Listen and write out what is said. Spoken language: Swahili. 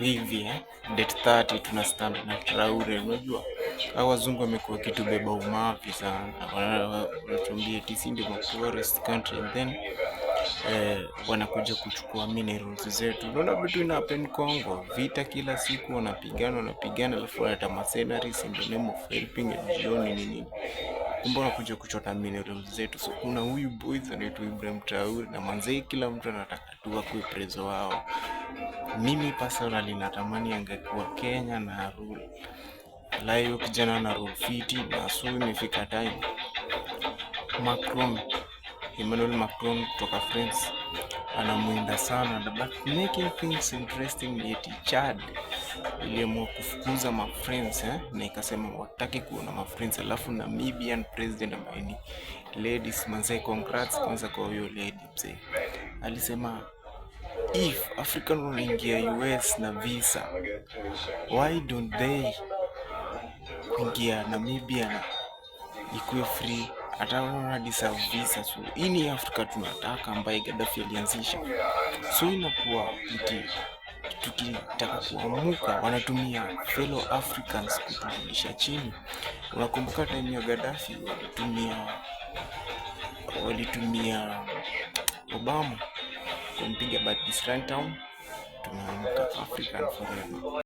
hivi date 30 tuna stand na Traore. Unajua hao wazungu wamekuwa kitu beba umavi sana, wanatuambia eti si ndio poorest country and then wanakuja kuchukua minerals zetu. Unaona vitu ina happen Congo, vita kila siku, wanapigana, alafu wanaleta mercenaries in the name of helping jioni nini, kumbe wanakuja kuchota minerals zetu. So kuna huyu boys anaitwa Ibrahim Traore na manzee, kila mtu anataka tu akuwe prezo wao. Mimi personally natamani angekuwa Kenya na rule layo, kijana na rule fiti, na so imefika time Emmanuel Macron kutoka France anamuinda sana, but making things interesting ni eti Chad iliamua kufukuza ma friends na ikasema wataki kuona ma friends, alafu Namibian president ambaye ni ladies, manze congrats kwanza kwa huyo lady mzee. Alisema if African wanaingia US na visa, why don't they kuingia Namibia na ikuwe free, hata wana deserve visa. So hii ni Afrika tunataka, ambaye Gaddafi alianzisha. So inakuwa iti tukitaka kuamuka wanatumia fellow Africans kuturudisha chini. Unakumbuka time ya Gaddafi walitumia Obama kumpiga, but this time tumeamuka African forever.